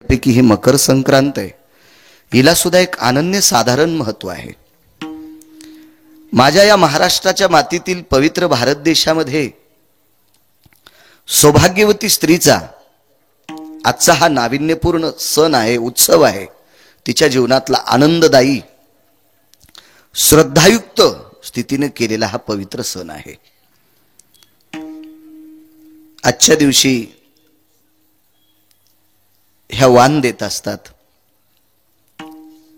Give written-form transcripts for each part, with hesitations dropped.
त्यापैकी ही मकर संक्रांत आहे, हिला सुद्धा एक अनन्यसाधारण महत्व आहे. माझ्या या महाराष्ट्राच्या मातीतील पवित्र भारत देशामध्ये सौभाग्यवती स्त्रीचा आजचा हा नाविन्यपूर्ण सण आहे, उत्सव आहे. तिच्या जीवनातला आनंददायी श्रद्धायुक्त स्थितीने केलेला हा पवित्र सण आहे. आजच्या दिवशी ह्या वाण देत असतात.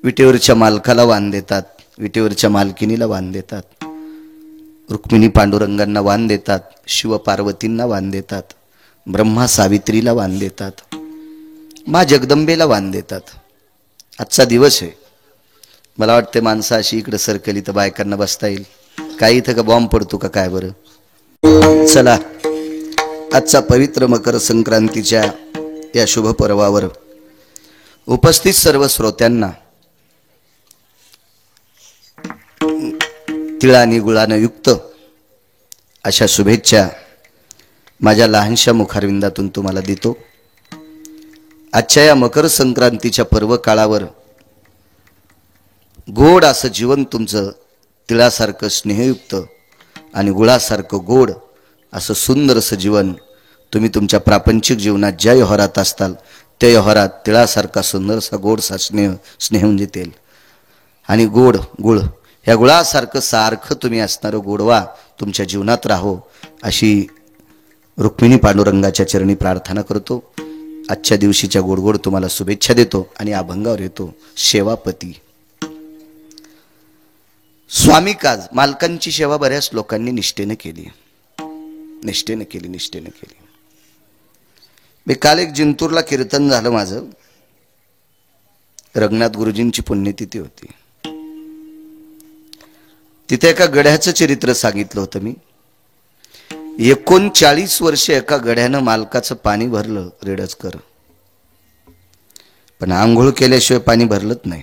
विटेवरच्या मालकाला वाण देतात, विटेवरच्या मालकिनीला वाण देतात, रुक्मिणी पांडुरंगांना वाण देतात, शिव पार्वतींना वाण देतात, ब्रह्मा सावित्रीला वाण देतात, मा जगदंबेला वाण देतात. आजचा दिवस आहे. मला वाटते माणसं अशी इकडे सरकली तर बायकांना बसता येईल. काही इथं का बॉम्ब पडतो का काय बरं. चला, आजचा पवित्र मकर संक्रांतीच्या या शुभ पर्वावर उपस्थित सर्व श्रोत्यांना तिळानी गुळानं युक्त अशा शुभेच्छा माझ्या लहानशा मुखारविंदातून तुम्हाला देतो. आजच्या या मकर संक्रांतीच्या पर्व काळावर गोड असं जीवन तुमचं तिळासारखं स्नेहयुक्त आणि गुळासारखं गोड असं सुंदर असं जीवन तुम्ही तुमच्या प्रापंचिक जीवनात ज्या व्यवहारात असताल त्या व्यवहारात तिळासारखा सुंदरसा गोडसा स्नेह म्हणजे तेल आणि गोड गुळ, ह्या गुळासारखं सारखं तुम्ही असणारं गोडवा तुमच्या जीवनात राहो अशी रुक्मिणी पांडुरंगाच्या चरणी प्रार्थना करतो. आजच्या दिवशीच्या गोडगोड तुम्हाला शुभेच्छा देतो आणि अभंगावर येतो. सेवापती स्वामी काज, मालकांची सेवा बऱ्याच लोकांनी निष्ठेने केली. मी काल एक जिंतूरला कीर्तन झालं माझं. रंगनाथ गुरुजींची पुण्यतिथी होती. तिथे एका गड्याचं चरित्र सांगितलं होतं मी. 39 वर्ष एका गड्यानं मालकाचं पाणी भरलं रेडजकर, पण आंघोळ केल्याशिवाय पाणी भरलंच नाही.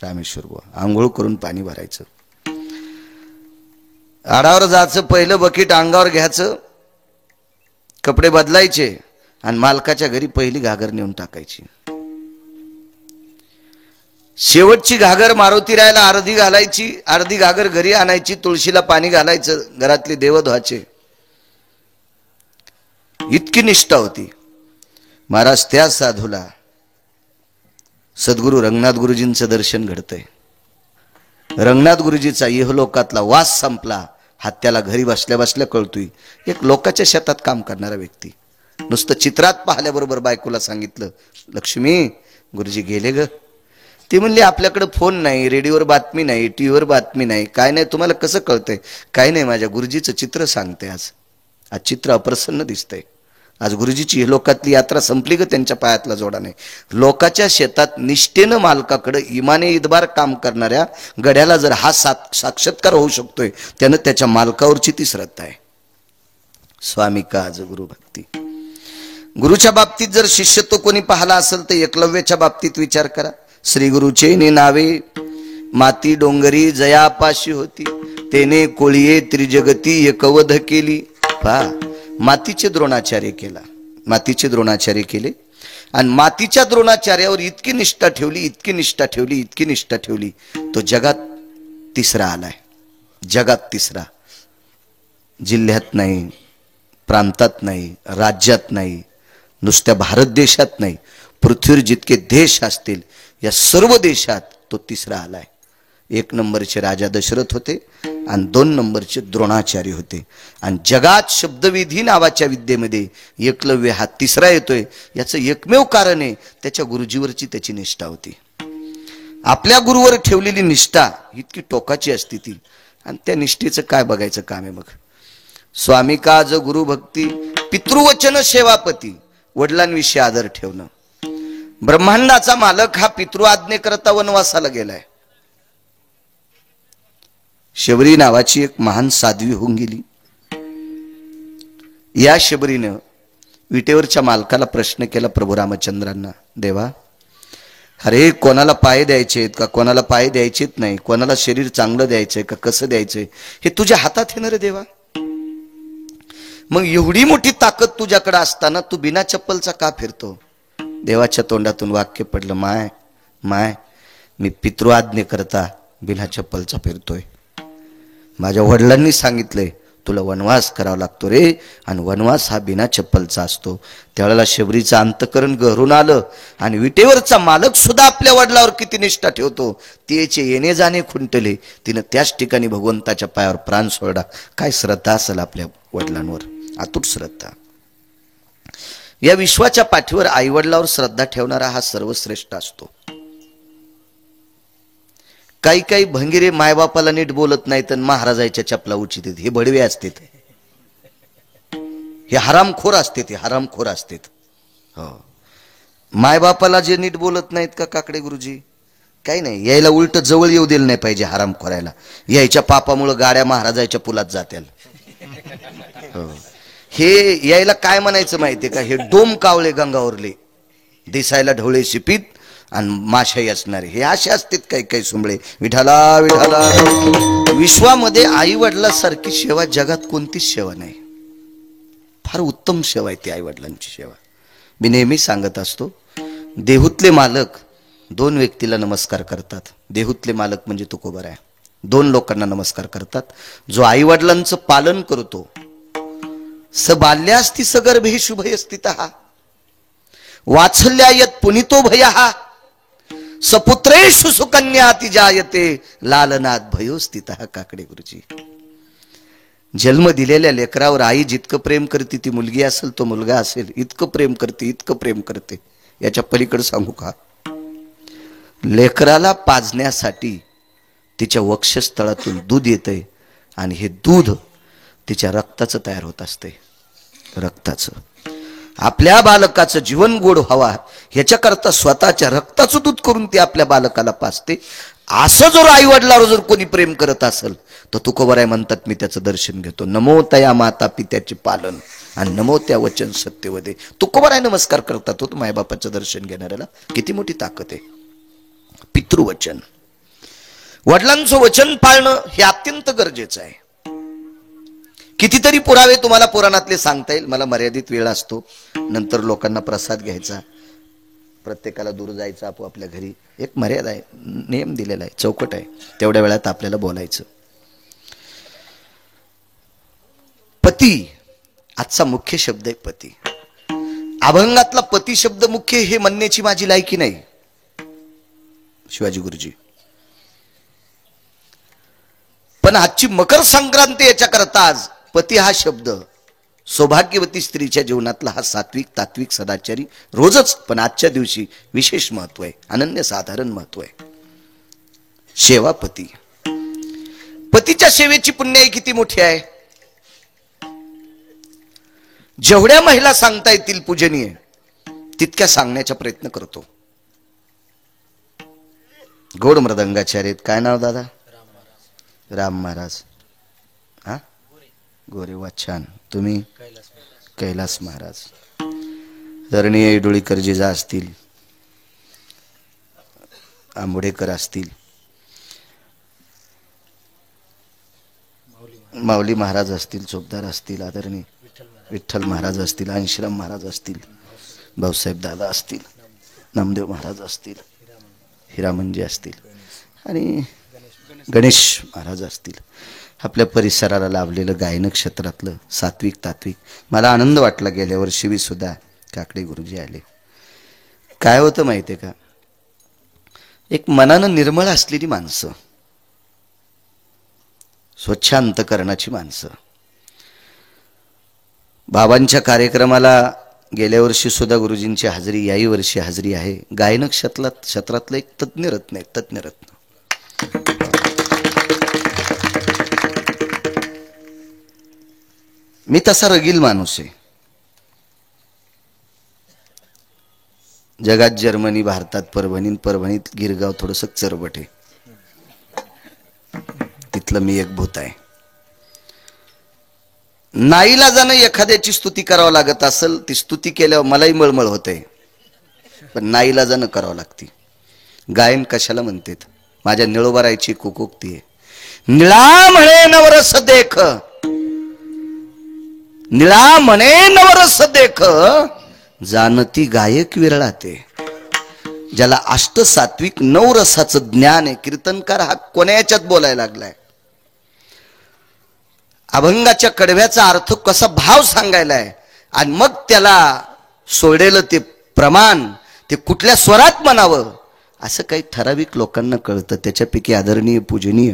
रामेश्वर बुवा आंघोळ करून पाणी भरायचं. आडावर जायचं, पहिलं बकेट अंगावर घ्यायचं, कपडे बदलायचे आणि मालकाच्या घरी पहिली घागर नेऊन टाकायची. शेवटची घागर मारुती राहायला अर्धी घालायची, अर्धी घागर घरी आणायची, तुळशीला पाणी घालायचं, घरातली देव धुवायचे. इतकी निष्ठा होती. महाराज त्या साधूला सद्गुरु रंगनाथ गुरुजींचं दर्शन घडतंय. रंगनाथ गुरुजीचा इहलोकातला वास संपला हा त्याला घरी बसल्या बसल्या कळतोय. एक लोकाच्या शेतात काम करणारा व्यक्ती नुसतं चित्रात पाहिल्याबरोबर बायकोला सांगितलं, लक्ष्मी गुरुजी गेले ग. ती म्हणली आपल्याकडे फोन नाही, रेडिओवर बातमी नाही, टीव्हीवर बातमी नाही, काय नाही. तुम्हाला कसं कळतंय? काय नाही, माझ्या गुरुजीचं चित्र सांगते. आज चित्र अप्रसन्न दिसतंय. आज गुरुजीची इहलोकातली यात्रा संपली ग, त्यांच्या पायातला जोडा नाही. लोकाच्या शेतात निष्ठेनं मालकाकडे इमाने इदबार काम करणाऱ्या गड्याला जर हा साक्षात्कार होऊ शकतोय, त्यानं त्याच्या मालकावरची ती श्रद्धा आहे. स्वामी काज गुरु भक्ती. गुरुच्या बाबतीत जर शिष्यत्व कोणी पाहला असेल तर एकलव्याच्या बाबतीत विचार करा. श्री गुरुचे नावे माती डोंगरी जयापाशी होती, तेने कोळीये त्रिजगती एकवध केली. पहा, मातीचे द्रोणाचार्य केला, मातीचे द्रोणाचार्य केले आणि मातीच्या द्रोणाचार्यावर इतकी निष्ठा ठेवली, तो जगात तिसरा आलाय. जगात तिसरा. जिल्ह्यात नाही, प्रांतात नाही, राज्यात नाही, नुसत्या भारत देशात नाही, पृथ्वीवर जितके देश असतील या सर्व देशात तो तिसरा आलाय. 1 नंबरचे राजा दशरथ होते आणि 2 नंबरचे द्रोणाचार्य होते. आणि जगात शब्दविधी नावाच्या विद्येमध्ये एकलव्य हा तिसरा येतोय. याचं एकमेव कारण आहे त्याच्या गुरुजीवरची त्याची निष्ठा होती. आपल्या गुरुवर ठेवलेली निष्ठा इतकी टोकाची असते ती, आणि त्या निष्ठेचं काय बघायचं काम आहे. मग स्वामी काज गुरु भक्ती. पितृवचन सेवापती, वडिलांविषयी आदर ठेवणं. ब्रह्मांडाचा मालक हा पितृ आज्ञेकरता वनवासाला गेलाय. शबरी नावाची एक महान साध्वी होऊन गेली. या शबरीनं विटेवरच्या मालकाला प्रश्न केला प्रभू रामचंद्रांना, देवा अरे कोणाला पाय द्यायचे का कोणाला पाय द्यायचेत नाही, कोणाला शरीर चांगलं द्यायचंय का कसं द्यायचंय हे तुझ्या हातात आहे ना रे देवा. मग एवढी मोठी ताकद तुझ्याकडे असताना तू बिना चप्पलचा का फिरतो? देवाच्या तोंडातून वाक्य पडलं, माय माय मी पितृआज्ञे करता बिना चप्पलचा फिरतोय. माझ्या वडिलांनी सांगितलंय तुला वनवास करावा लागतो रे, आणि वनवास हा बिना चप्पलचा असतो. त्यावेळेला शबरीचं अंतकरण गहरून आलं, आणि विटेवरचा मालक सुद्धा आपल्या वडिलावर किती निष्ठा ठेवतो. तिचे येणे जाणे खुंटले, तिनं त्याच ठिकाणी भगवंताच्या पायावर प्राण सोडला. काय श्रद्धा असेल आपल्या वडिलांवर, अतूट श्रद्धा. या विश्वाच्या पाठीवर आईवडिलावर श्रद्धा ठेवणारा हा सर्वश्रेष्ठ असतो. काही काही भंगिरे मायबापाला नीट बोलत नाहीत आणि महाराजाच्या चपला उचित, हे भडवे असतात, हे हरामखोर असते, ते हरामखोर असतात. हो, मायबापाला जे नीट बोलत नाहीत का काकडे गुरुजी, काही नाही, यायला उलट जवळ येऊ दिलं नाही पाहिजे हरामखोरायला. यायच्या पापामुळे गाड्या महाराजाच्या पुलात जात्याल. हो, हे यायला काय म्हणायचं माहितीये का, हे डोम कावळे गंगावरले, दिसायला ढवळे शिपीत आणि माशाई असणारे, हे असे असतात काही काही सुंबळे. विठाला विठाला. विश्वामध्ये आई वडिलांसारखी सेवा जगात कोणतीच सेवा नाही. फार उत्तम सेवा आहे ती आई वडिलांची सेवा. मी नेहमी सांगत असतो, देहूतले मालक दोन व्यक्तीला नमस्कार करतात. देहूतले मालक म्हणजे तुकोबर आहे. दोन लोकांना नमस्कार करतात. जो आई वडिलांचं पालन करतो, स बाल्यास्ति सगर्भे शुभय स्थितः वात्सल्यायत पुनितो भयः सपुत्रेषु सुकन्याति जायते लालनात भयो स्थितः. काकडे गुरुजी, जन्म दिलेल्या लेकरावर आई जितकं प्रेम करते, ती मुलगी असेल तो मुलगा असेल, इतकं प्रेम करते, इतकं प्रेम करते. याच्या पलीकडे सांगू का, लेकराला पाजण्यासाठी तिच्या वक्षस्थळातून दूध येते, आणि हे दूध तिच्या रक्ताचं तयार होत असते. रक्ताचं, आपल्या बालकाचं जीवन गोड व्हावा ह्याच्याकरता स्वतःच्या रक्ताचं दूध करून ती आपल्या बालकाला पाजते. असं जर आई वडिलावर जर कोणी प्रेम करत असेल तर तुकोबराय म्हणतात, मी त्याचं दर्शन घेतो. नमो तया माता पित्याचे पालन आणि नमो त्या वचन सत्यवदे. तुकोबराय नमस्कार करतात तो मायबापाचं दर्शन घेणाऱ्याला. किती मोठी ताकद आहे. पितृवचन, वडिलांचं वचन पाळणं हे अत्यंत गरजेचं आहे. कितीतरी पुरावे तुम्हाला पुराणातले सांगता येईल. मला मर्यादित वेळ असतो, नंतर लोकांना प्रसाद घ्यायचा, प्रत्येकाला दूर जायचं आपोआपल्या घरी. एक मर्यादा आहे, नियम दिलेला आहे, चौकट आहे, तेवढ्या वेळात आपल्याला बोलायचं. पती, आजचा मुख्य शब्द आहे पती. अभंगातला पती शब्द मुख्य हे म्हणण्याची माझी लायकी नाही. शिवाजी गुरुजी, पण आजची मकर संक्रांती याच्याकरता आज पती हा शब्द सौभाग्यवती स्त्रीच्या जीवनातला हा सात्विक तात्विक सदाचारी रोजच, पण आजच्या दिवशी विशेष महत्व आहे, अनन्यसाधारण महत्व आहे. सेवा पती, पतीच्या सेवेची पुण्याई किती मोठी आहे. जेवढ्या महिला सांगता येतील पूजनीय, तितक्या सांगण्याचा प्रयत्न करतो. गोड मृदंगाचार्य, काय नाव दादा? राम महाराज. हा, गोरे वा, छान. तुम्ही? कैलास महाराज. धरणीय डोळीकर जिजा असतील, आंबोडेकर असतील, माऊली महाराज असतील, चोपदार असतील, आदरणीय विठ्ठल महाराज असतील, अंशराम महाराज असतील, भाऊसाहेब दादा असतील, नामदेव महाराज असतील, हिरामंजी असतील, आणि गणेश महाराज असतील. आपल्या परिसराला लाभलेलं गायन क्षेत्रातलं सात्विक तात्विक. मला आनंद वाटला, गेल्या वर्षी सुद्धा काकडे गुरुजी आले. काय होतं माहितीये का, एक मनानं निर्मळ असलेली माणसं, स्वच्छ अंतकरणाची माणसं. बाबांच्या कार्यक्रमाला गेल्या वर्षी सुद्धा गुरुजींची हाजरी, याही वर्षी हाजरी आहे. गायन क्षेत्रातलं एक तज्ञ रत्न आहे, तज्ञ रत्न. मी तसा रगील माणूस आहे. जगात जर्मनी, भारतात परभणी, परभणीत गिरगाव थोडंसं चरबट आहे, तिथलं मी एक भूत आहे. नाईलाजानं एखाद्याची स्तुती करावं लागत असेल, ती स्तुती केल्यावर मलाही मळमळ होते, पण नाईलाजानं करावं लागते. गायन कशाला म्हणतात? माझ्या निळोबारायची कुकोक्ती आहे, निळा म्हणे नवरस देख, निळा म्हणे नवरस देख, जाणती गायक विरळाते. ज्याला अष्टसात्विक 9 रसाचं ज्ञान आहे. कीर्तनकार हा कोण्या याच्यात बोलायला लागलाय? अभंगाच्या कडव्याचा अर्थ कसा भाव सांगायलाय आणि मग त्याला सोडेलं ते प्रमाण, ते कुठल्या स्वरात म्हणावं असं काही ठराविक लोकांना कळतं. त्याच्यापैकी आदरणीय पूजनीय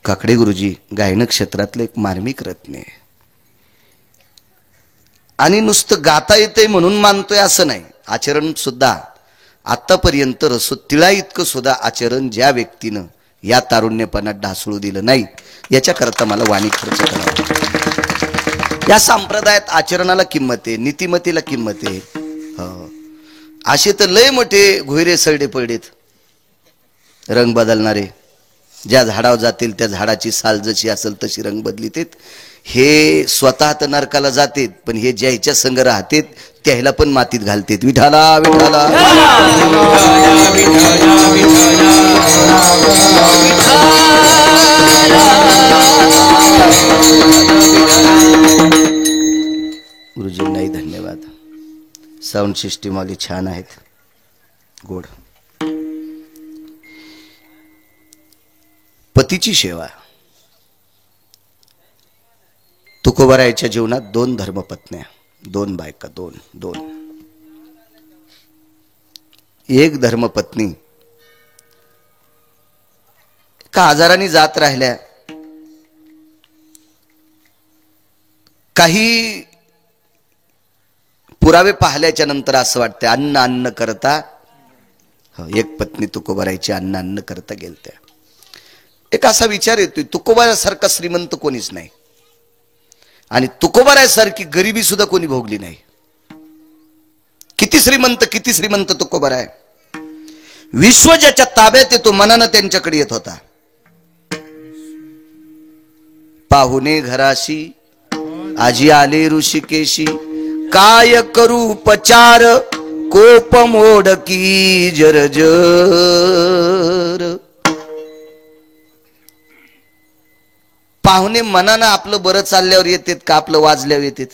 काकडे गुरुजी गायन क्षेत्रातले एक मार्मिक रत्न आहे. आणि नुसतं गाता येते म्हणून मानतोय असं नाही. आचरण सुद्धा आतापर्यंत तिळा इतकं सुद्धा आचरण ज्या व्यक्तीनं या तारुण्यपणात ढासळू दिलं नाही याच्याकरता मला वाणी खर्च करावा. या संप्रदायात आचरणाला किंमत आहे, नीतिमतीला किंमत आहे. असे तर लय मोठे घोयरे सरडे पडलेत रंग बदलणारे. ज्या झाडावर जातील त्या झाडाची साल जशी असेल तशी रंग बदलितेत. हे स्वतः तर नरकाला जातेत, पण हे ज्याच्या संग राहतेत त्याला पण मातीत घालतेत. विठाला विठाला गुरुजींनाही धन्यवाद. साऊंड सिस्टीम वाली छान आहेत, गोड. पतीची सेवा. तुकोबारायाच्या जीवनात 2 धर्मपत्न्या, 2 बायका, 2. एक धर्मपत्नी का आजाराने जात राहिल्या. काही पुरावे पाहिल्याच्या नंतर असं वाटतं अन्न अन्न करता. एक पत्नी तुकोबारायची अन्न अन्न करता गेलत्या. एक असा विचार येतोय तुकोबारासारखा श्रीमंत कोणीच नाही आणि तुकोबारासारखी गरिबी सुद्धा कोणी भोगली नाही. किती श्रीमंत तुकोबाराय. विश्व ज्याच्या ताब्यात येतो मनानं त्यांच्याकडे येत होता. पाहुणे घराशी आजी आले ऋषिकेशी, काय करू उपचार कोप मोडकी जरजर. पाहुणे मनानं आपलं बरं चालल्यावर येतात का आपलं वाजल्यावर येतात?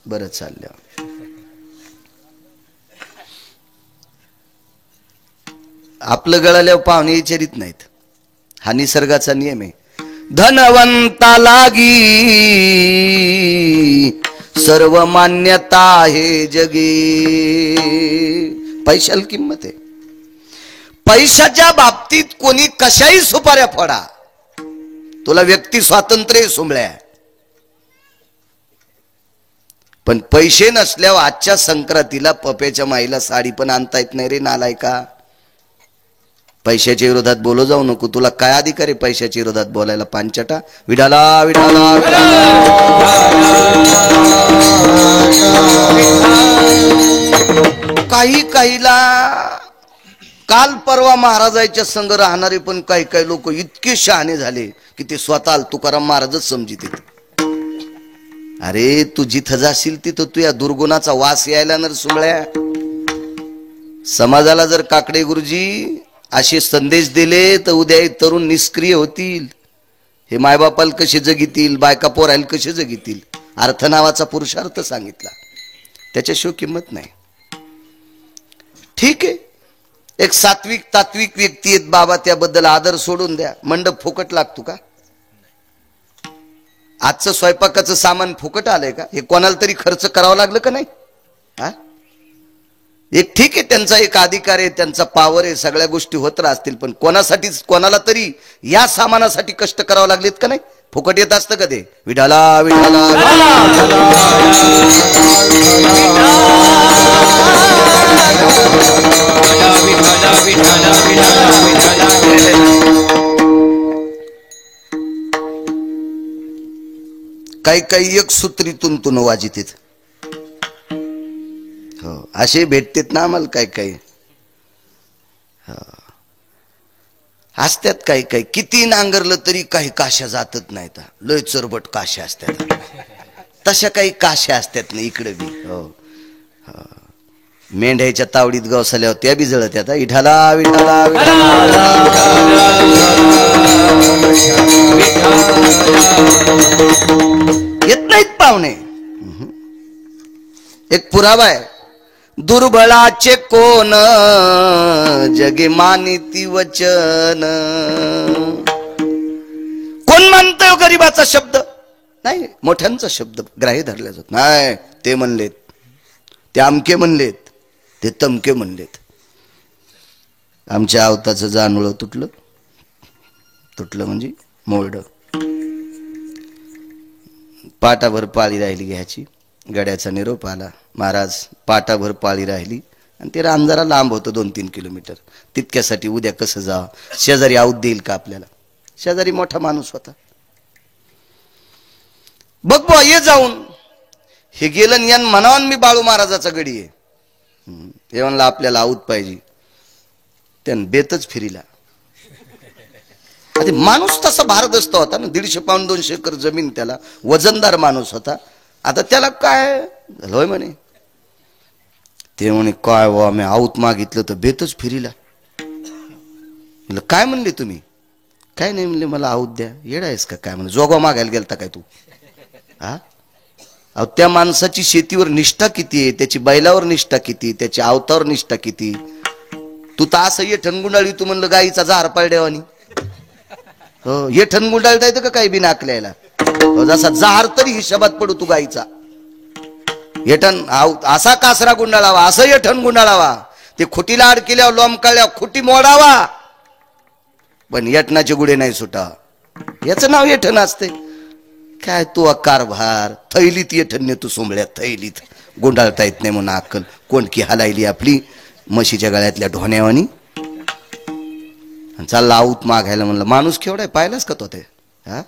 बरं चालल्यावर. आपलं गळाल्यावर पाहुणे विचारित नाहीत. हा निसर्गाचा नियम आहे. धनवंता लागी सर्व मान्यता आहे जगे. पैशाला किंमत आहे. पैशाच्या बाबतीत कोणी कशाही सुपाऱ्या फोडा, तुला व्यक्ती स्वातंत्र्य सोमळ्या. पण पैसे नसल्यावर आजच्या संक्रांतीला पप्याच्या माईला साडी पण आणता येत नाही रे नालायका. पैशाच्या विरोधात बोलो जाऊ नको. तुला काय अधिकार आहे पैशाच्या विरोधात बोलायला? पांचटा. विठाला विठाला काहीला काल परवा महाराजांच्या संग राहणारे पण काही लोक इतके शहाणे झाले की ते स्वतः तुकाराम महाराजच समजित. अरे तू जिथं जाशील तिथं तू या दुर्गुणाचा वास यायला नर सुमळ्या. समाजाला जर काकडे गुरुजी असे संदेश दिले तर उद्या तरुण निष्क्रिय होतील. हे मायबापाला कसे जगितील, बायका पोरायला कसे जगितील. अर्थ नावाचा पुरुषार्थ सांगितला, त्याच्याशिवाय किंमत नाही. ठीक आहे, एक सात्विक तात्विक व्यक्ती आहेत बाबा, त्याबद्दल आदर सोडून द्या. मंडप फुकट लागतो का? आजचं स्वयंपाकाचं सामान फुकट आलंय का? हे कोणाला तरी खर्च करावं लागलं का नाही? हा, एक ठीक आहे, त्यांचा एक अधिकार आहे, त्यांचा पावर आहे, सगळ्या गोष्टी होत राहतील. पण कोणासाठी कोणाला तरी या सामानासाठी कष्ट करावं लागलेत का नाही? फुकट येत असतं का ते? विठाला विठाला काही एक सूत्रीतून तुन वाजित. हो, असे भेटतेत ना आम्हाला काही असत्यात. काही किती नांगरलं तरी काही काश्या जातच नाहीत. लय चरबट काश्या असतात. तशा काही काश्या असतात ना इकडे बी. हो, मेंढ्याच्या तावडीत गवसाल्यावर त्या बी जळत आता. विठाला विठाला हे नाहीत पाहुणे. एक पुरावा आहे, दुर्बळाचे कोण जगे मानिती वचन. कोण मानतोय गरीबाचा शब्द? नाही, मोठ्यांचा शब्द ग्राह्य धरला जात नाही. ते म्हणलेत, ते अमके म्हणलेत, ते तमके म्हणलेत. आमच्या आवताचं जानूळ तुटलं. तुटलं म्हणजे मोरड. पाटाभर पाळी राहिली घ्यायची. गड्याचा निरोप आला, महाराज पाटाभर पाळी राहिली आणि ते रान जरा लांब होतं 2-3 किलोमीटर. तितक्यासाठी उद्या कसं जा, शेजारी आऊत देईल का आपल्याला? शेजारी मोठा माणूस होता. बघ बुवा ये जाऊन. हे गेलं यान म्हणावं मी बाळू महाराजाचा गडी आहे. हे म्हणलं आपल्याला आऊत पाहिजे. त्यानं बेतच फिरिला. आता माणूस तसा भारदस्त होता ना, 150 पाऊंड 200 एकर जमीन, त्याला वजनदार माणूस होता. आता त्याला काय होय म्हणे. ते म्हणे काय वा मी आऊत मागितलं तर बेतच फिरिला. म्हणलं काय म्हणले तुम्ही? काय नाही म्हणले, मला आऊत द्या. येडा आहेस का काय? म्हणजे जोगवा मागायला गेलता काय तू? हा, अहो त्या माणसाची शेतीवर निष्ठा किती आहे, त्याची बैलावर निष्ठा किती, त्याच्या आवतावर निष्ठा किती. तू तर असं ये ठणगुंडाळी, तू म्हणलं गाईचा झार पाळड्यावानी. हो, ये ठणगुंडाळता येतं का काही बी नाकल्याला? जसा जार तरी हिशोबात पडू तू गाईचा. येठण असा कासरा गुंडाळावा, असं येठण गुंडाळावा. ते खुटीला अडकिल्यावर लोंबकाळल्या खुटी मोडावा, पण येठणाचे गुढे नाही सुटा. याचं नाव येठण असते काय? तू कारभार थैलीत येठण तू सोंबळ्यात थैलीत गुंडाळता येत नाही म्हणून अक्कल कोणकी हलायली आपली म्हशीच्या गळ्यातल्या ढोण्यावानी. चालला आऊत मागायला. म्हणलं माणूस केवढा आहे पाहिलास का तो? ते हा,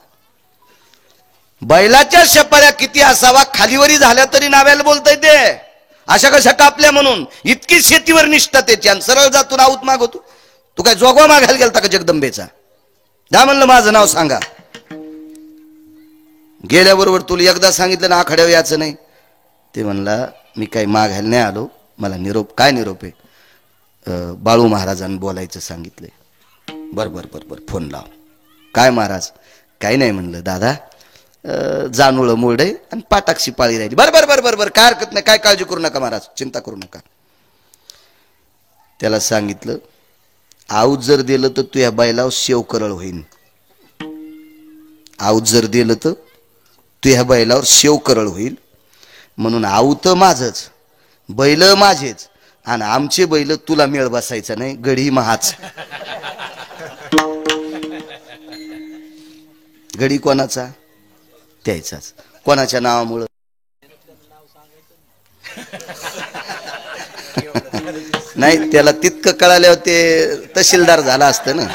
बैलाच्या शपाऱ्या किती असावा, खालीवरी झाल्या तरी नाव्याला बोलताय ते. अशा कशा कापल्या म्हणून इतकी शेतीवर निष्ठा त्याची. आणि सरळ जातून आऊत मागवतो. तू काय जोगवा मागायला गेलता का जगदंबेचा? जा म्हणलं माझं नाव सांगा. गेल्याबरोबर तुला एकदा सांगितलं ना आखाड्यावर याचं नाही. ते म्हणला मी काही मागायला नाही आलो, मला निरोप. काय निरोप आहे? बाळू महाराजांनी बोलायचं सांगितलंय. बर बर बर बर फोन लाव. काय महाराज? काही नाही म्हणलं दादा, जानूळ मोरडे आणि पाटाक्षी पाळी राहिली. बर बर बर बर बर काय हरकत नाही, काय काळजी करू नका महाराज, चिंता करू नका. त्याला सांगितलं आऊत जर दिलं तर तू या बैलावर शेव करळ होईन. आऊत जर दिलं तर तू ह्या बैलावर शेव करळ होईल. म्हणून आऊत माझच, बैल माझेच, आणि आमचे बैल तुला मेळ बसायचा नाही, गडी महाच. गडी कोणाचा? त्याचाच. कोणाच्या नावामुळं? नाही, त्याला तितकं कळाल्यावर ते तहसीलदार झाला असतं ना.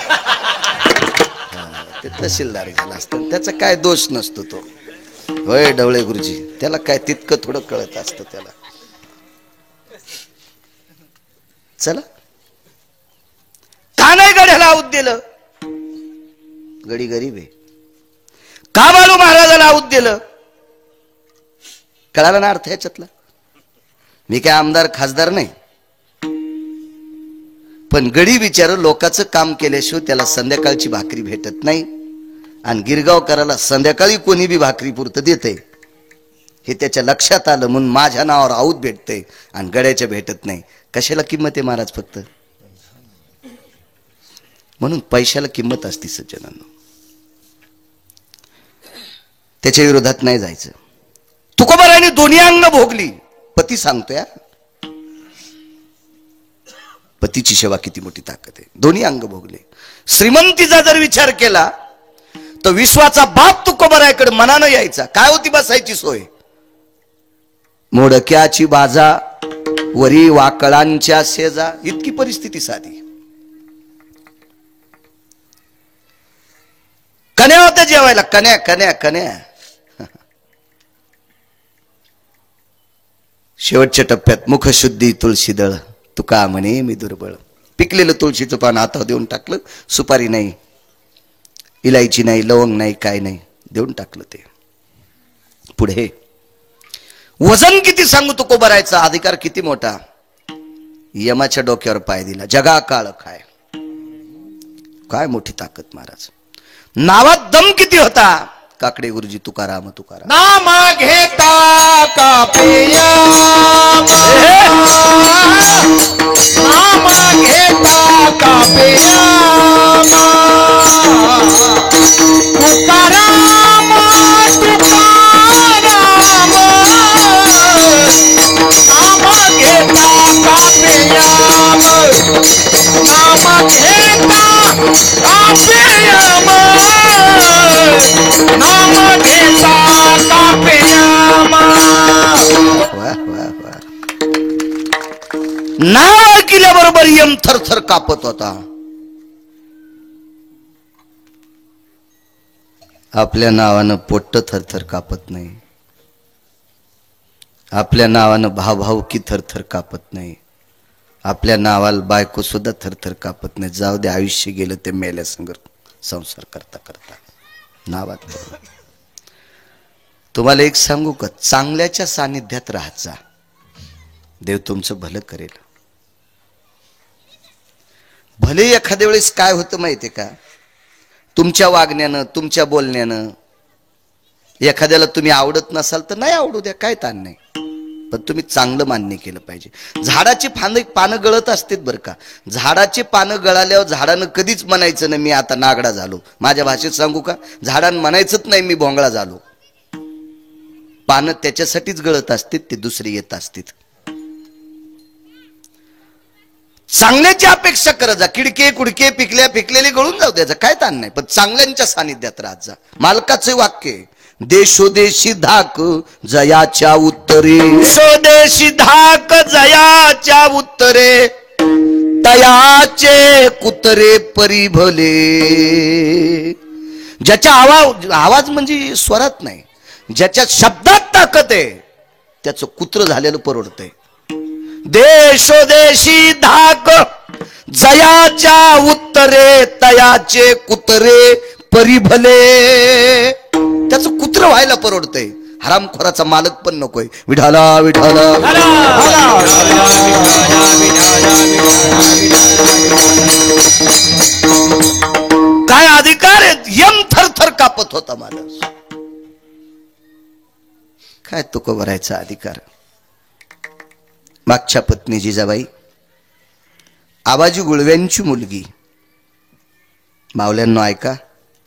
ते तहसीलदार झाला असतं, त्याचा काय दोष नसतो तो. होय ढवळे गुरुजी, त्याला काय तितकं थोडं कळत असतं त्याला. चला, का नाही गड्याला आऊत दिलं? गडी गरीब आहे. का बाळू महाराजाला आऊत दिलं? कळाला ना अर्थ याच्यातला? मी काय आमदार खासदार नाही, पण गडी बिचार लोकांचं काम केल्याशिवाय त्याला संध्याकाळची भाकरी भेटत नाही. आणि गिरगावकराला संध्याकाळी कोणी बी भाकरी पुरतं देते हे त्याच्या लक्षात आलं, म्हणून माझ्या नावावर आऊत भेटते आणि गड्याच्या भेटत नाही. कशाला किंमत आहे महाराज? फक्त म्हणून पैशाला किंमत असते सज्जनांनो. त्याच्या विरोधात नाही जायचं. तुकोबाराने दोन्ही अंग भोगली. पती सांगतोय, पतीची सेवा किती मोठी ताकद आहे. दोन्ही अंग भोगले. श्रीमंतीचा जर विचार केला तर विश्वाचा बाप तुकोबाराकडे मनानं यायचा. काय होती बसायची सोय? मोडक्याची बाजा वरी वाकळांच्या शेजा, इतकी परिस्थिती साधी. कन्या होत्या जेवायला, कन्या कन्या कन्या. शेवटच्या टप्प्यात मुखशुद्धी तुळशीदळ, तुका म्हणे मी दुर्बळ. पिकलेलं तुळशीचं पान हातावर देऊन टाकलं, सुपारी नाही, इलायची नाही, लवंग नाही, काय नाही, देऊन टाकलं. ते पुढे वजन किती सांगू तुकोबारायचा, अधिकार किती मोठा. यमाच्या डोक्यावर पाय दिला, जगा काळ खाय. काय मोठी ताकद महाराज. नावात दम किती होता. काकडे गुरुजी तुकाराम तुकाराम. नाम घेता कापिया नाम घेता कापिया तुकाराम तुकाराम नाम घेता कापिया नाम घेता कापिया नाम घेता कापियामा. वा वा वा. नाव ऐकल्याबरोबर यम थरथर कापत होता. आपल्या नावानं पोट्ट थरथर कापत नाही. आपल्या नावानं भावभावकी थरथर कापत नाही. आपल्या नावाला बायको सुद्धा थरथर कापत नाही. जाऊ दे, आयुष्य गेलं ते मेल्या संग संसार करता करता नावात. तुम्हाला एक सांगू का, चांगल्याच्या सानिध्यात राहत जा, देव तुमचं भलं करेल. भले एखाद्या वेळेस काय होतं माहितीये का, तुमच्या वागण्यानं तुमच्या बोलण्यानं एखाद्याला तुम्ही आवडत नसाल तर नाही आवडू द्या, काय ताण नाही, पण तुम्ही चांगलं मान्य केलं पाहिजे. झाडाची पानं गळत असतात बरं का. झाडाची पानं गळाल्यावर झाडानं कधीच म्हणायचं नाही मी आता नागडा झालो. माझ्या भाषेत सांगू का, झाडानं म्हणायचंच नाही मी भोंगळा झालो. पानं त्याच्यासाठीच गळत असतात, ते दुसरे येत असतात. चांगल्याची अपेक्षा करत जा. किडके कुडके पिकलेले गळून जाऊ द्यायचं, काय ताण नाही, पण चांगल्यांच्या सानिध्यात राहत जा. मालकाचे वाक्य, देशोदेशी धाक जयाच्या उत्तरे, स्वदेशी धाक जयाच्या उत्तरे, तयाचे कुतरे परिभले. ज्याच्या आवाज म्हणजे स्वरात नाही, ज्याच्या शब्दात ताकद आहे त्याचं कुत्र झालेलं परवडतंय. देशोदेशी धाक जयाच्या उत्तरे तयाचे कुतरे परिभले. त्याचं कुत्र व्हायला परवडतंय, हरामखोराचा मालक पण नकोय. विठाला विठाला काय अधिकार आहेत. यम थरथर कापत होता माणूस. काय तुको भरायचा अधिकार. मागच्या पत्नी जिजाबाई आबाजी गुळव्यांची मुलगी. मावल्यांनो ऐका,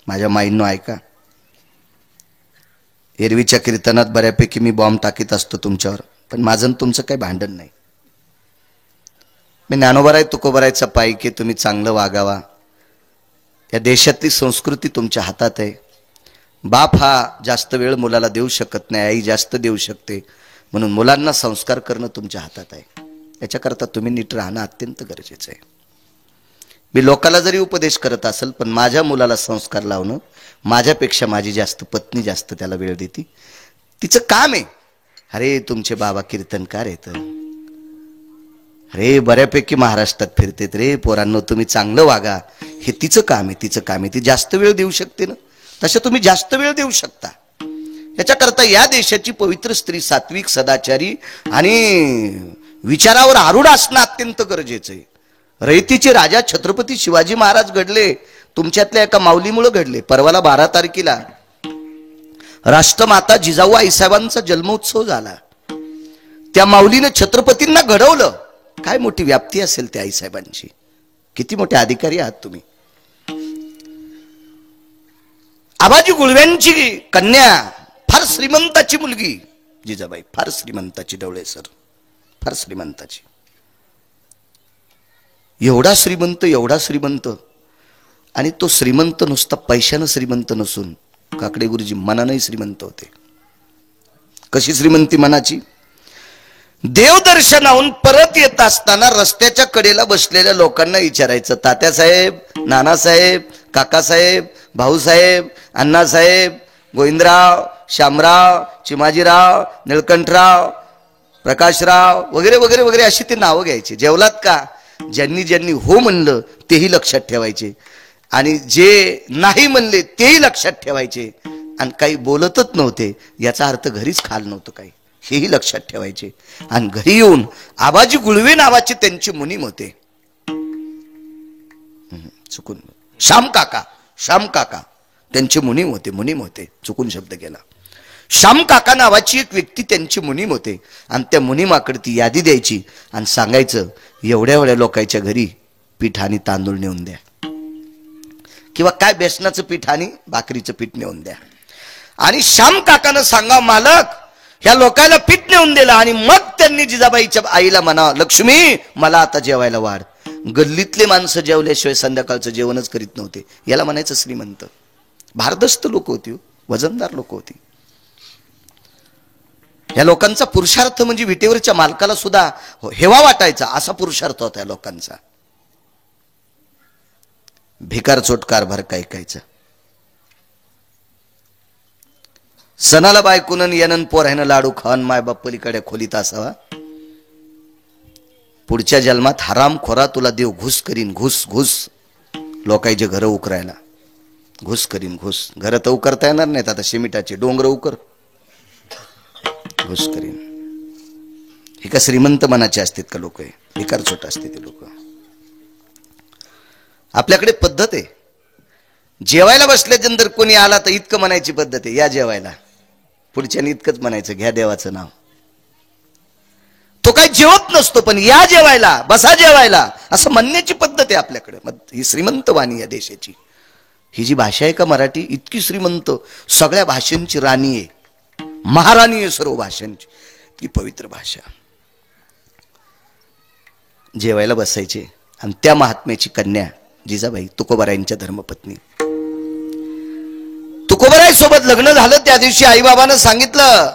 माझ्या माईंनो ऐका. एरवीच्या कीर्तनात बऱ्यापैकी मी बॉम्ब टाकीत असतो तुमच्यावर, पण माझं तुमचं काही भांडण नाही. मी ज्ञानोबराय तुकोबरायचा पायकी, तुम्ही चांगलं वागावा. या देशातली संस्कृती तुमच्या हातात आहे. बाप हा जास्त वेळ मुलाला देऊ शकत नाही, आई जास्त देऊ शकते, म्हणून मुलांना संस्कार करणं तुमच्या हातात आहे. याच्याकरता तुम्ही नीट राहणं अत्यंत गरजेचं आहे. मी लोकाला जरी उपदेश करत असेल, पण माझ्या मुलाला संस्कार लावणं, माझ्यापेक्षा माझी जास्त पत्नी जास्त त्याला वेळ देते. तिचं काम आहे. अरे तुमचे बाबा कीर्तनकार आहेत, अरे बऱ्यापैकी महाराष्ट्रात फिरतेत रे पोरांनो, तुम्ही चांगलं वागा, हे तिचं काम आहे. तिचं काम आहे, ती जास्त वेळ देऊ शकते ना, तसं तुम्ही जास्त वेळ देऊ शकता. याच्याकरता या देशाची पवित्र स्त्री सात्विक सदाचारी आणि विचारावर आरूढ असणं अत्यंत गरजेचं आहे. रयतीचे राजा छत्रपती शिवाजी महाराज घडले तुमच्यातल्या एका माऊलीमुळे घडले. परवाला 12 तारखेला राष्ट्रमाता जिजाऊ आईसाहेबांचा जन्मोत्सव झाला. त्या माऊलीने छत्रपतींना घडवलं. काय मोठी व्याप्ती असेल त्या आईसाहेबांची, किती मोठे अधिकारी आहात तुम्ही. आबाजी गुळव्यांची कन्या, फार श्रीमंताची मुलगी जिजाबाई, फार श्रीमंताची. डवळे सर फार श्रीमंताची. एवढा श्रीमंत, आणि तो श्रीमंत नुसता पैशानं श्रीमंत नसून काकडे गुरुजी मनानंही श्रीमंत होते. कशी श्रीमंती मनाची. देवदर्शनाहून परत येत असताना रस्त्याच्या कडेला बसलेल्या लोकांना विचारायचं, तात्यासाहेब, नानासाहेब, काकासाहेब, भाऊसाहेब, अण्णासाहेब, गोविंदराव, श्यामराव, चिमाजीराव, निळकंठराव, प्रकाशराव वगैरे वगैरे वगैरे अशी ती नावं घ्यायची. जेवलात का. ज्यांनी ज्यांनी हो म्हणलं तेही लक्षात ठेवायचे, आणि जे नाही म्हणले तेही लक्षात ठेवायचे, आणि काही बोलतच नव्हते याचा अर्थ घरीच खाल नव्हतं काही, हेही लक्षात ठेवायचे. आणि घरी येऊन आबाजी गुळवे नावाची त्यांची मुनीम होते. चुकून श्याम काका त्यांचे मुनीम होते, चुकून शब्द गेला. श्याम काका नावाची एक व्यक्ती त्यांची मुनीम होते आणि त्या मुनीमाकडे ती यादी द्यायची आणि सांगायचं एवढ्या एवढ्या लोकांच्या घरी पीठ आणि तांदूळ नेऊन द्या, किंवा काय बेसनाचं पीठ आणि भाकरीचं पीठ नेऊन द्या. आणि श्याम काकानं सांगा मालक ह्या लोकांना पीठ नेऊन दिलं आणि मग त्यांनी जिजाबाईच्या आईला म्हणा लक्ष्मी मला आता जेवायला वाढ. गल्लीतले माणसं जेवल्याशिवाय संध्याकाळचं जेवणच करीत नव्हते. याला म्हणायचं श्रीमंत. भारदस्त लोक होती, वजनदार लोक होती. या लोकांचा पुरुषार्थ म्हणजे विटेवरच्या मालकाला सुद्धा हेवा वाटायचा असा पुरुषार्थ होता या लोकांचा. भिकार चोटकार भर कायचं. सणाला बायकुनन येनन पोरायनं लाडू खान मायबाप पलीकडे खोलीत असावा. पुढच्या जन्मात हराम खोरा तुला देव घुस करीन, घुस घुस लोकांचे घर उकरायला घुस करीन, घुस. घर तर उकरता येणार नाहीत आता, सिमिटाचे डोंगर उकर घुस करीन. हे का श्रीमंत मनाचे असतात का लोक? भिकार छोट असते ते लोक. आपल्याकडे पद्धत आहे, जेवायला बसल्यानंतर कोणी आला तर इतकं म्हणायची पद्धत आहे, या जेवायला. पुढच्याने इतकंच म्हणायचं, घ्या देवाचं नाव. तो काही जेवत नसतो पण या जेवायला, बसा जेवायला असं म्हणण्याची पद्धत आहे आपल्याकडे. ही श्रीमंत वाणी या देशाची. ही जी भाषा आहे का मराठी, इतकी श्रीमंत, सगळ्या भाषांची राणी आहे, महाराणी आहे सर्व भाषांची. ती पवित्र भाषा. जेवायला बसायचे आणि त्या महात्म्याची कन्या जिजाबाई तुकोबारायांच्या धर्मपत्नी. तुकोबाराय सोबत लग्न झालं त्या दिवशी आईबाबानं सांगितलं,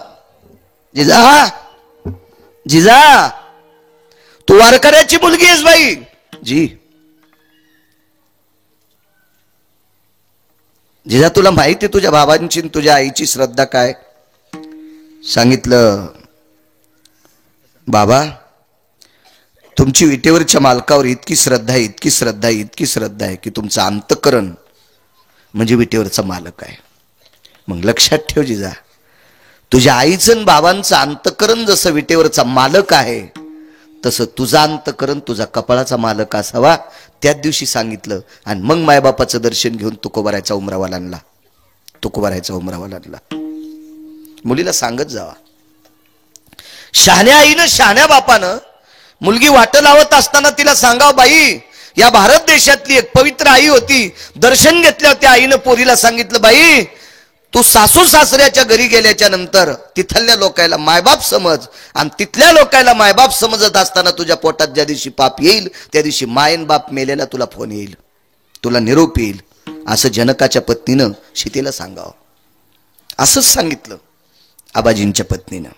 जिजा जिजा तू वारकऱ्याची मुलगी आहेस बाई. जी जिजा तुला माहिती आहे तुझ्या बाबांची तुझ्या आईची श्रद्धा काय? सांगितलं बाबा तुमची विटेवरच्या मालकावर इतकी श्रद्धा आहे, इतकी श्रद्धा आहे, इतकी श्रद्धा आहे की तुमचं अंतःकरण म्हणजे विटेवरचा मालक आहे. मग लक्षात ठेव जिजा, तुझ्या आईचं आणि बाबांचं अंतःकरण जसं विटेवरचा मालक आहे तसं तुझं अंतःकरण तुझा कपाळाचा मालक असावा. त्याच दिवशी सांगितलं आणि मग मायबापाचं दर्शन घेऊन तुकोबारायचा उमरावाला आणला. तुकोबारायचा उमरावाला आणला. मुलीला सांगत जावा. शहाण्या आईनं शहाण्या बापानं मुलगी वाट लावत असताना तिला सांगाव, बाई या भारत देशातली एक पवित्र आई होती. दर्शन घेतल्यावर त्या आईनं पोरीला सांगितलं, बाई तू सासू सासऱ्याच्या घरी गेल्याच्या नंतर तिथल्या लोकायला मायबाप समज आणि तिथल्या लोकायला मायबाप समजत असताना तुझ्या पोटात ज्या दिवशी पाप येईल त्या दिवशी मायन बाप मेलेला तुला फोन येईल, तुला निरोप येईल. असं जनकाच्या पत्नीनं सीतेला सांगावं. असंच सांगितलं आबाजींच्या पत्नीनं.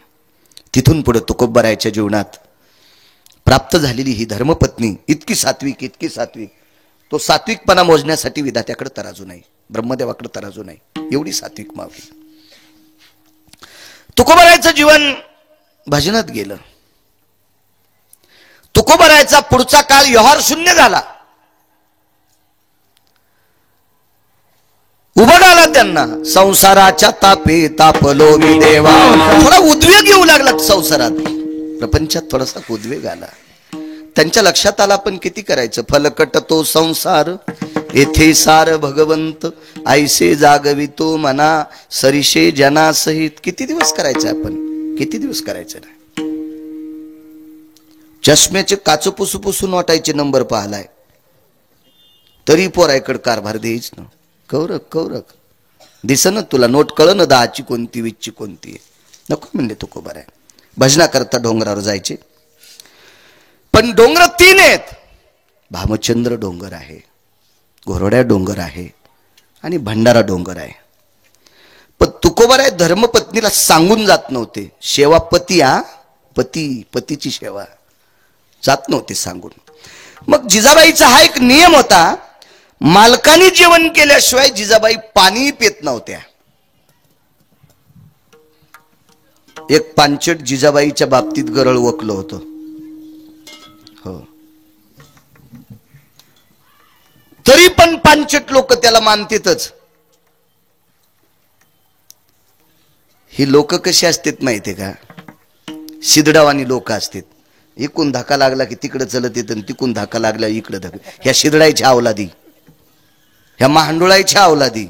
तिथून पुढे तुकोबारायच्या जीवनात प्राप्त झालेली ही धर्मपत्नी इतकी सात्विक, इतकी सात्विक, तो सात्विकपणा मोजण्यासाठी विधात्याकडे तराजू नाही, ब्रह्मदेवाकडे तराजू नाही, एवढी सात्विक मावली. तुकोबारायचं जीवन भजनात गेलं. तुकोबारायचा पुढचा काळ व्यवहार शून्य झाला. उभं आला त्यांना. संसाराच्या तापे तापलो मी देवा. थोडा उद्वेग येऊ लागला संसारात, प्रपंचात थोडासा उद्वेग आला. त्यांच्या लक्षात आला पण किती करायचं. फलकट तो संसार येथे सार भगवंत ऐसे जागवितो मना सरिषे जनासहित. किती दिवस करायचं आपण, किती दिवस करायचं ना. चष्म्याचे काच पुसू पुसून वाटायचे नंबर पाहलाय तरी पोरायकड कारभार द्यायच ना. कौरक कौरक दिसन तुला नोट कळन 10ची कोणती 20ची कोणती. नको म्हणले तुकोबाराय. भजना करता डोंगरावर जायचे. पण डोंगर 3 आहेत. भामचंद्र डोंगर आहे, घोरड्या डोंगर आहे आणि भंडारा डोंगर आहे. पण तुकोबाराय धर्मपत्नीला सांगून जात नव्हते. सेवा पती, पती पतीची सेवा जात नव्हते सांगून. मग जिजाबाईचा हा एक नियम होता, मालकाने जेवण केल्याशिवाय जिजाबाई पाणी पित नव्हत्या. एक पांचट जिजाबाईच्या बाबतीत गरळ वकलं होतं. हो, तरी पण पांचट लोक त्याला मानतेतच. ही लोक कशी असतात माहितीये का? शिदडावानी लोक असतात. इकून धक्का लागला की तिकडे चलत येत आणि तिकून धक्का लागला इकडे धक्का. ह्या शिदडायच्या अवलादी, ह्या महांडोळायच्या अवलादी.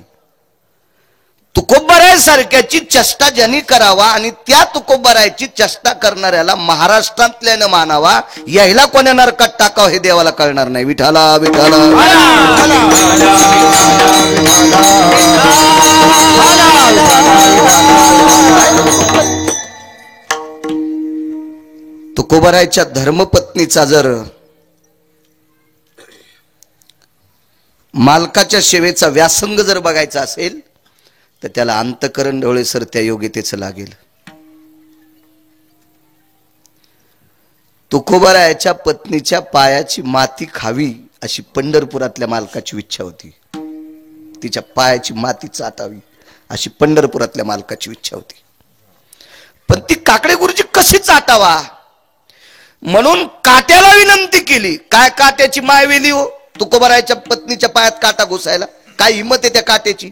तुकोबरायसारख्याची चेष्टा ज्यांनी करावा आणि त्या तुकोबरायची चेष्टा करणाऱ्याला महाराष्ट्रातल्यानं मानावा, यायला कोण्या नरकात टाकावं हे देवाला कळणार नाही. विठाला विठाला तुकोबरायच्या धर्मपत्नीचा जर मालकाच्या सेवेचा व्यासंग जर बघायचा असेल तर त्याला अंतकरण डोळे सर त्या योग्यतेचं लागेल. तुकोबरायच्या पत्नीच्या पायाची माती खावी अशी पंढरपुरातल्या मालकाची इच्छा होती. तिच्या पायाची माती चाटावी अशी पंढरपुरातल्या मालकाची इच्छा होती. पण ती काकडे गुरुजी कशी चाटावा म्हणून काट्याला विनंती केली. काय काट्याची मायवेली हो, तुकोबरायच्या पत्नीच्या पायात काटा घुसायला काय हिंमत आहे त्या काट्याची.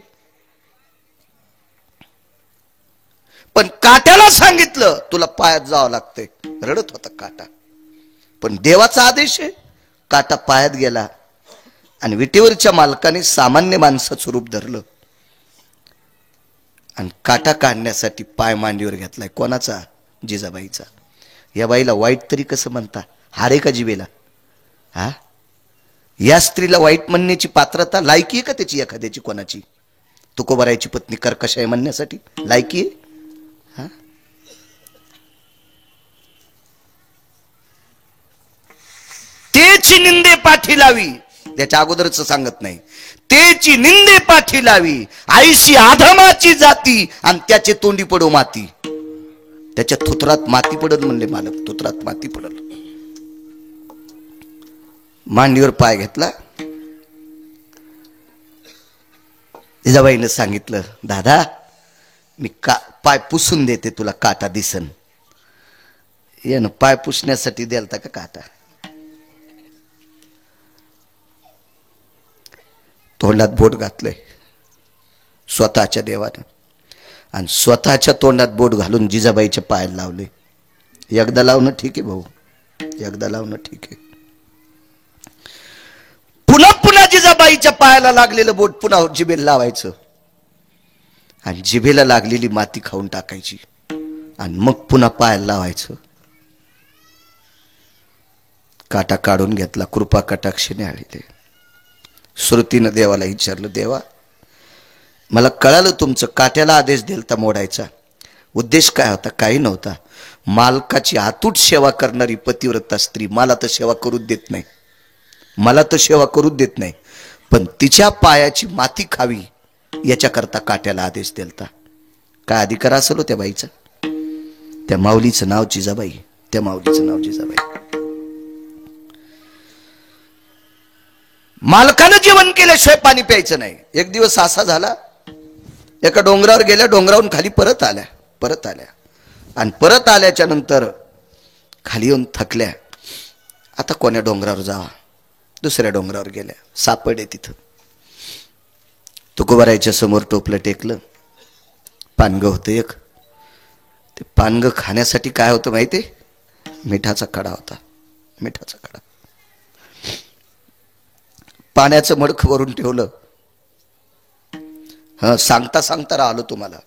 पण काट्याला सांगितलं तुला पायात जावं लागतंय. रडत होता काटा, पण देवाचा आदेश आहे. काटा पायात गेला आणि विटेवरच्या मालकाने सामान्य माणसाचं रूप धरलं आणि काटा काढण्यासाठी पाय मांडीवर घेतलाय. कोणाचा? जिजाबाईचा. या बाईला वाईट तरी कसं म्हणता? हारे का जिबेला? हा, या स्त्रीला वाईट म्हणण्याची पात्रता, लायकी आहे का त्याची एखाद्याची? कोणाची? तुकोबरायची पत्नी कर्कश आहे म्हणण्यासाठी लायकी आहे? हा, तेची निंदे पाठी लावी. त्याच्या अगोदरच सांगत नाही. तेची निंदे पाठी लावी आईशी आधमाची जाती आणि त्याचे तोंडी पडो माती. त्याच्या थुत्रात माती पडल म्हणले मालक. थुत्रात माती पडल. मांडीवर पाय घेतला. जिजाबाईनं सांगितलं दादा मी पाय पुसून देते तुला काटा दिसन. यानं पाय पुसण्यासाठी द्यालता का काटा? तोंडात बोट घातलंय स्वतःच्या देवानं आणि स्वतःच्या तोंडात बोट घालून जिजाबाईच्या पायाला लावले. एकदा लावणं ठीक आहे भाऊ, एकदा लावणं ठीक आहे. पुन्हा पुन्हा जिजाबाईच्या पायाला लागलेलं बोट पुन्हा जिभेला लावायचं आणि जिभेला लागलेली माती खाऊन टाकायची आणि मग पुन्हा पायाला लावायचं. काटा काढून घेतला. कृपा कटाक्षाने आलेले. श्रुतीनं देवाला विचारलं, देवा मला कळालं तुमचं काट्याला आदेश दिलता मोडायचा. उद्देश काय होता? काही नव्हता. मालकाची अतूट सेवा करणारी पतिव्रता स्त्री मला तर सेवा करूच देत नाही, मला तर सेवा करूच देत नाही, पण तिच्या पायाची माती खावी याच्याकरता काट्याला आदेश दिलता. काय अधिकार असेल हो त्या बाईचा? त्या माऊलीचं नाव जिजाबाई. त्या माऊलीचं नाव जिजाबाई. मालकानं जेवण केल्याशिवाय पाणी प्यायचं नाही. एक दिवस असा झाला, एका डोंगरावर गेल्या, डोंगरावरून खाली परत आल्या आणि परत आल्याच्या नंतर खाली येऊन थकल्या. आता कोण्या डोंगरावर जावा? दुसऱ्या डोंगरावर गेल्या. सापडे तिथं. तुकोबरायच्या समोर टोपलं टेकलं. पानगं होतं एक. ते पानगं खाण्यासाठी काय होतं माहितीये? मिठाचा खडा होता. मिठाचा खडा. पाण्याचं मडक वरून ठेवलं. हा, सांगता सांगता राहिलो तुम्हाला.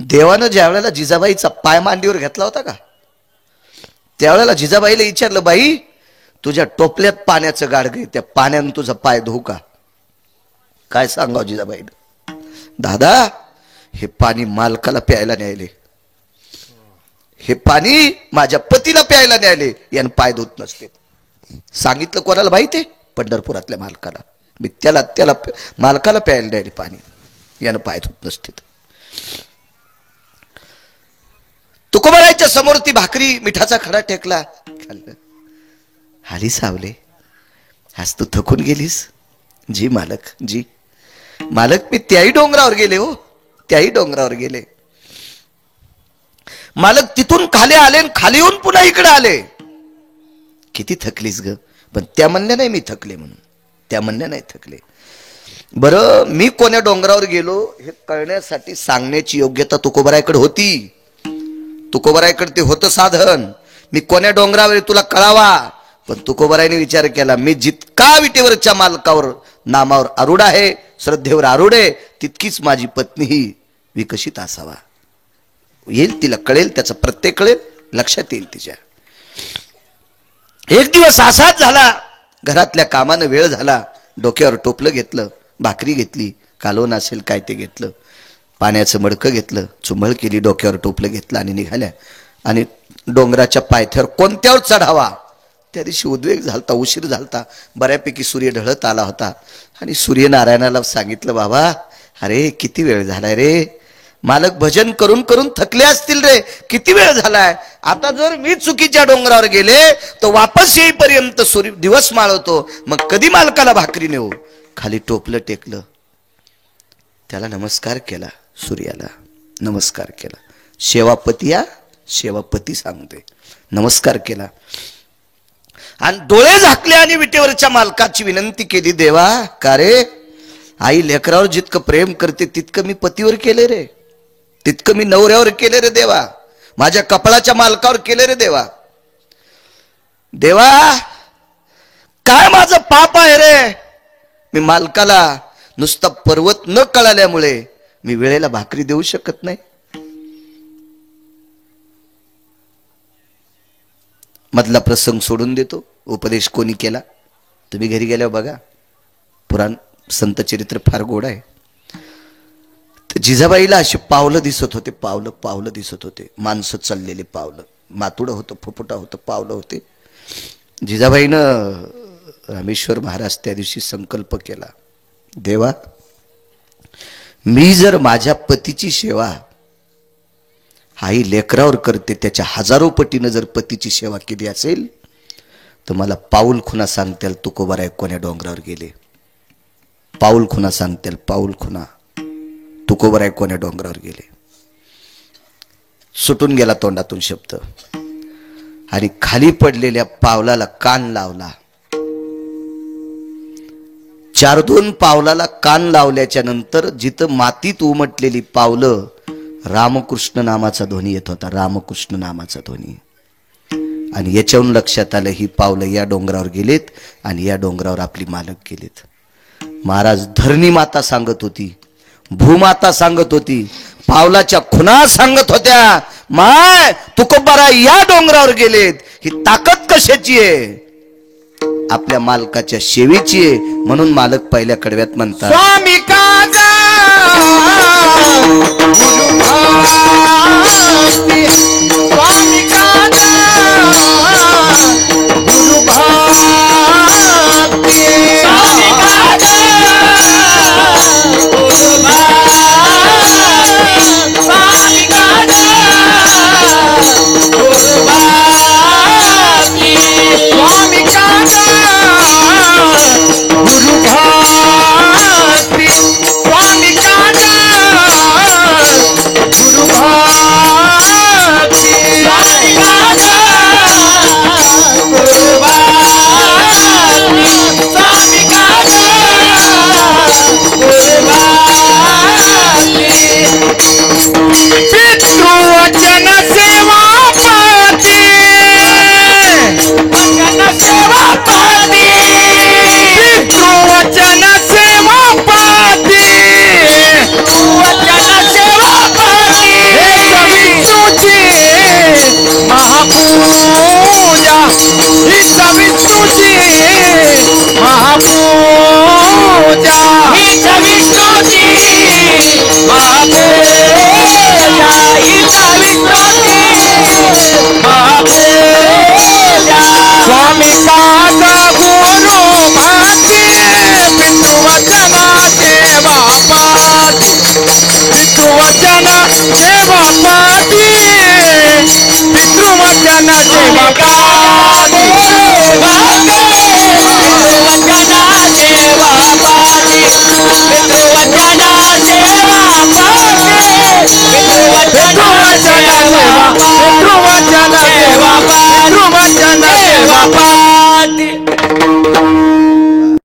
देवानं ज्या वेळेला जिजाबाईचा पाय मांडीवर घेतला होता का, त्यावेळेला जिजाबाईला विचारलं, बाई तुझ्या टोपल्यात पाण्याचं गाडगं, त्या पाण्यानं तुझा पाय धुऊ का? काय सांगावं जिजाबाईनं? दादा हे पाणी मालकाला प्यायला न्यायले, हे पाणी माझ्या पतीला प्यायला न्यायले, यानं पाय धुत नसते. सांगितलं कोणाला माहिती? पंढरपुरातल्या मालकाला. मी त्याला मालकाला प्यायला न्यायले पाणी, यानं पाय धुत नसते. तुकोबरायच्या समोर ती भाकरी मिठाचा खडा टेकला, खाल्लं. हाली सावले, आज तू थकून गेलीस? जी मालक, जी मालक, मी त्याही डोंगरावर गेले हो, त्याही डोंगरावर गेले. मालक तिथून खाली आले आणि खाली येऊन पुन्हा इकडे आले. किती थकलीस ग? पण त्या म्हणल्या नाही मी थकले म्हणून, त्या म्हणल्या नाही थकले. बरं मी कोण्या डोंगरावर गेलो हे कळण्यासाठी सांगण्याची योग्यता तुकोबरायकडे होती. तुकोबरायकडे ते होतं साधन. मी कोण्या डोंगरावर तुला कळावा. पण तुकोबरायने विचार केला, मी जितका विटेवरच्या मालकावर नामावर आरूढ आहे, श्रद्धेवर आरूढ आहे, तितकीच माझी पत्नीही विकसित असावा. येईल, तिला कळेल, त्याचा प्रत्येक कळेल, लक्षात येईल तिच्या. एक दिवस असाच झाला, घरातल्या कामानं वेळ झाला, डोक्यावर टोपलं घेतलं, भाकरी घेतली, कालवण असेल काय ते घेतलं, पाण्याचं मडकं घेतलं, चुंबळ केली, डोक्यावर टोपलं घेतलं आणि निघाल्या. आणि डोंगराच्या पायथ्यावर कोणत्यावर चढावा त्या दिवशी उद्वेग झालता, उशीर झालता, बऱ्यापैकी सूर्य ढळत आला होता. आणि सूर्यनारायणाला सांगितलं, बाबा अरे किती वेळ झालाय रे, मालक भजन करून करून थकले असतील रे, किती वेळ झालाय, आता जर मी चुकीच्या डोंगरावर गेले तर वापस येईपर्यंत सूर्य दिवस माळवतो, मग कधी मालकाला भाकरी नेऊ. खाली टोपलं टेकलं, त्याला नमस्कार केला, सूर्याला नमस्कार केला. सेवापती या, सेवापती सांगते, नमस्कार केला आणि डोळे झाकले आणि विटेवरच्या मालकाची विनंती केली, देवा का रे, आई लेकरावर जितकं प्रेम करते तितकं मी पतीवर केले रे, तितकं मी नवऱ्यावर केले रे देवा, माझ्या कपाळाच्या मालकावर केले रे देवा. देवा काय माझं पाप आहे रे, मी मालकाला नुसता पर्वत न कळाल्यामुळे मी वेळेला भाकरी देऊ शकत नाही. मधला प्रसंग सोडून देतो, उपदेश कोणी केला तुम्ही घरी गेल्यावर बघा, पुराण संत चरित्र फार गोड आहे. जिजाबाईला अशी पावलं दिसत होते, पावलं पावलं दिसत होते, माणसं चाललेली पावलं, मातुडं होतं, फुफुटा होतं, पावलं होते. जिजाबाईनं रामेश्वर महाराज त्या दिवशी संकल्प केला, देवा मी जर माझ्या पतीची सेवा आई लेकरावर करते त्याच्या हजारो पटीनं जर पतीची सेवा केली असेल तर मला पाऊल खुणा सांगतील तुकोबाराय कोण्या डोंगरावर गेले, पाऊल खुणा सांगतील, पाऊल खुणा तुकोबाराय कोण्या डोंगरावर गेले. सुटून गेला तोंडातून शब्द आणि खाली पडलेल्या पावलाला कान लावला. 4-2 पावलाला कान लावल्याच्या नंतर जिथं मातीत उमटलेली पावलं रामकृष्ण नामाचा ध्वनी येत होता, रामकृष्ण नामाचा ध्वनी. आणि याच्यावरून लक्षात आलं ही पावलं या डोंगरावर गेलेत आणि या डोंगरावर आपली मालक गेलेत. महाराज धरणी माता सांगत होती, भूमाता सांगत होती, पावलाच्या खुणा सांगत होत्या, माय तुकोबाराय या डोंगरावर गेलेत. ही ताकद कशाची आहे, आपल्या मालकाच्या सेवेची आहे. म्हणून मालक पहिल्या कडव्यात म्हणतात, स्वामी काजा स्वामी काजा गुरु भक्ती, स्वामी काजा गुरु भक्ती, स्वामी काजा गुरु भक्ती, स्वामी काजा गुरु भक्ती, स्वामी काजा गुरु भक्ती, स्वामी काजा गुरु भक्ती, स्वामी काजा गुरु भक्ती. पितृवचन सेवा पाती, वचन सेवा पाती, पितृवचन सेवा पाती, वचन सेवा पाती, हे सविष्णूची महापूजा, ही सविष्णूची महापूजा, ही सविष्णूची महापूजा, ही सविष्णूची महापूजा. स्वामी काजा गुरु भक्ती, पितृवचन सेवा पाती, पितृवचन सेवा पाती, पितृवचन सेवा पाती, पितृवचन सेवा पाती, पितृवचन सेवा पाती, पितृवचन सेवा, पितृवचन सेवा, पितृवचन सेवा.